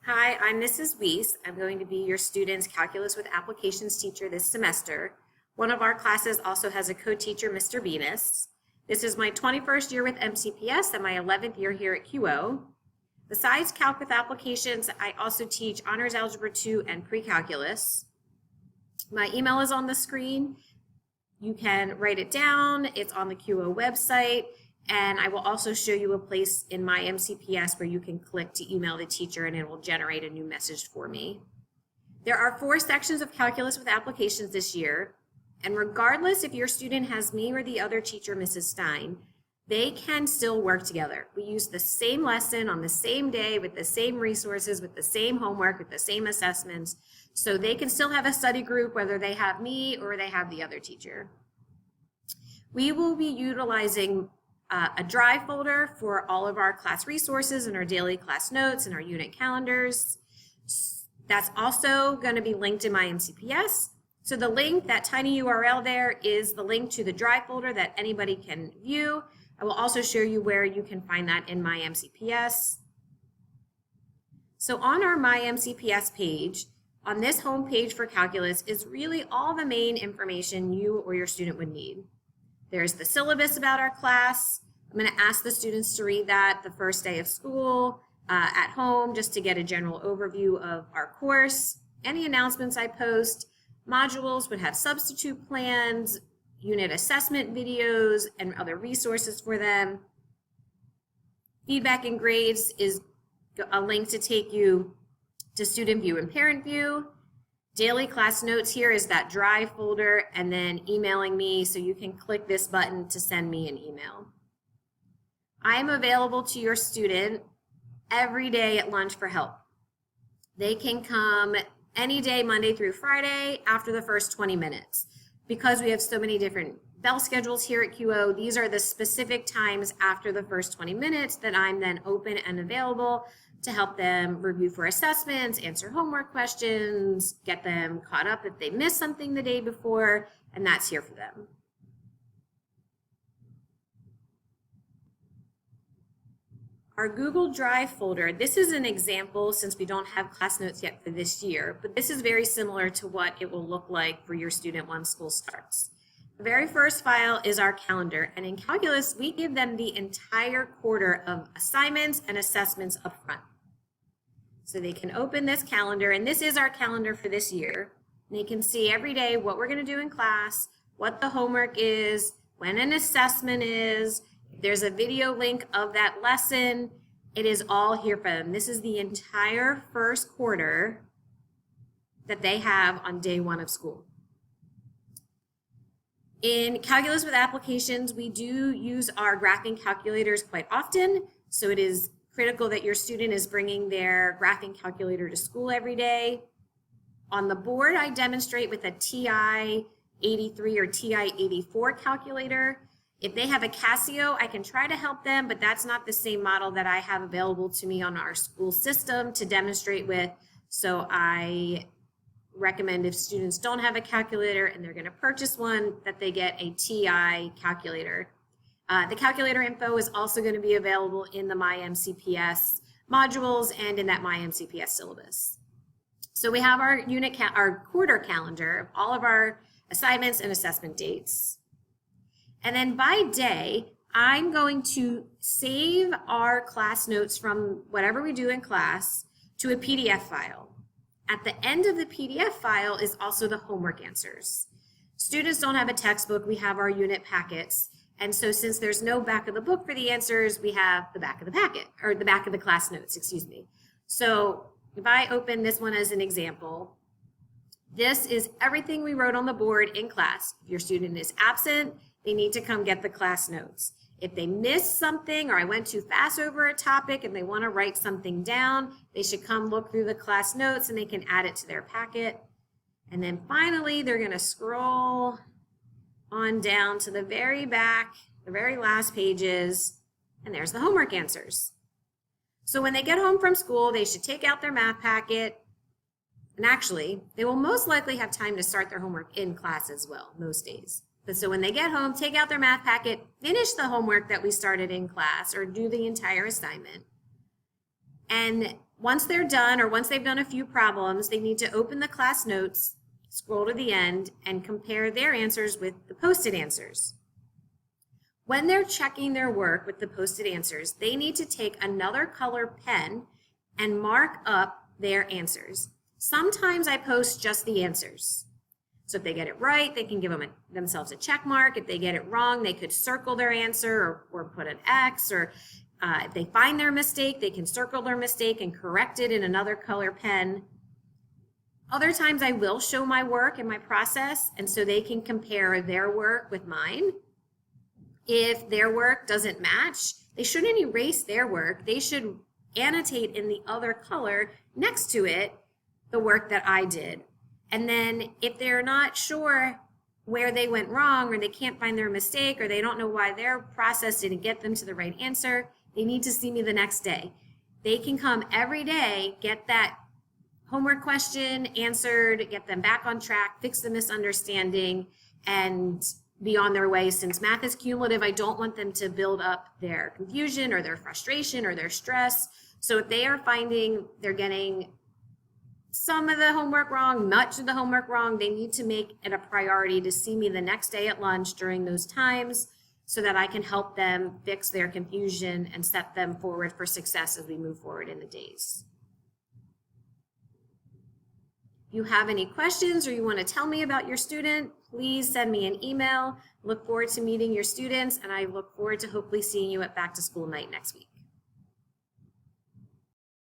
Hi, I'm Mrs. Weiss. I'm going to be your student's Calculus with Applications teacher this semester. One of our classes also has a co-teacher, Mr. Venus. This is my 21st year with MCPS and my 11th year here at QO. Besides Calc with Applications, I also teach Honors Algebra 2 and Pre-Calculus. My email is on the screen. You can write it down. It's on the QO website. And I will also show you a place in my MCPS where you can click to email the teacher and it will generate a new message for me. There are 4 sections of Calculus with Applications this year, and regardless if your student has me or the other teacher, Mrs. Stein, they can still work together. We use the same lesson on the same day with the same resources, with the same homework, with the same assessments, so they can still have a study group whether they have me or they have the other teacher. We will be utilizing a drive folder for all of our class resources and our daily class notes and our unit calendars. That's also going to be linked in my MCPS. So the link, that tiny URL there, is the link to the drive folder that anybody can view. I will also show you where you can find that in my MCPS. So on our My MCPS page, on this home page for Calculus is really all the main information you or your student would need. There's the syllabus about our class. I'm going to ask the students to read that the first day of school at home just to get a general overview of our course. Any announcements I post, modules would have substitute plans, unit assessment videos, and other resources for them. Feedback and grades is a link to take you to student view and parent view. Daily class notes here is that drive folder, and then emailing me, so you can click this button to send me an email. I am available to your student every day at lunch for help. They can come any day, Monday through Friday, after the first 20 minutes. Because we have so many different bell schedules here at QO, these are the specific times after the first 20 minutes that I'm then open and available to help them review for assessments, answer homework questions, get them caught up if they missed something the day before, and that's here for them. Our Google Drive folder, this is an example since we don't have class notes yet for this year, but this is very similar to what it will look like for your student once school starts. The very first file is our calendar, and in Calculus, we give them the entire quarter of assignments and assessments up front. So they can open this calendar, and this is our calendar for this year. And they can see every day what we're going to do in class, what the homework is, when an assessment is. If there's a video link of that lesson, it is all here for them. This is the entire first quarter that they have on day 1 of school. In Calculus with Applications, we do use our graphing calculators quite often, so it is critical that your student is bringing their graphing calculator to school every day. On the board, I demonstrate with a TI-83 or TI-84 calculator. If they have a Casio, I can try to help them, but that's not the same model that I have available to me on our school system to demonstrate with. So I recommend if students don't have a calculator and they're going to purchase one, that they get a TI calculator. The calculator info is also going to be available in the My MCPS modules and in that My MCPS syllabus. So we have our our quarter calendar of all of our assignments and assessment dates. And then by day, I'm going to save our class notes from whatever we do in class to a PDF file. At the end of the PDF file is also the homework answers. Students don't have a textbook, we have our unit packets. And so since there's no back of the book for the answers, we have the back of the packet, or the back of the class notes, excuse me. So if I open this one as an example, this is everything we wrote on the board in class. If your student is absent, they need to come get the class notes. If they missed something or I went too fast over a topic and they want to write something down, they should come look through the class notes and they can add it to their packet. And then finally, they're going to scroll on down to the very back, the very last pages, and there's the homework answers. So when they get home from school, they should take out their math packet, and actually, they will most likely have time to start their homework in class as well, most days. But so when they get home, take out their math packet, finish the homework that we started in class, or do the entire assignment. And Once they're done, or once they've done a few problems, they need to open the class notes, scroll to the end, and compare their answers with the posted answers. When they're checking their work with the posted answers, they need to take another color pen and mark up their answers. Sometimes I post just the answers. So if they get it right, they can give themselves a check mark. If they get it wrong, they could circle their answer or put an X, or if they find their mistake, they can circle their mistake and correct it in another color pen. Other times I will show my work and my process, and so they can compare their work with mine. If their work doesn't match, they shouldn't erase their work. They should annotate in the other color next to it the work that I did. And then if they're not sure where they went wrong, or they can't find their mistake, or they don't know why their process didn't get them to the right answer, they need to see me the next day. They can come every day, get that homework question answered, get them back on track, fix the misunderstanding, and be on their way. Since math is cumulative, I don't want them to build up their confusion or their frustration or their stress. So if they are finding they're getting some of the homework wrong, much of the homework wrong, they need to make it a priority to see me the next day at lunch during those times, so that I can help them fix their confusion and set them forward for success as we move forward in the days. If you have any questions or you want to tell me about your student, please send me an email. Look forward to meeting your students, and I look forward to hopefully seeing you at Back to School Night next week.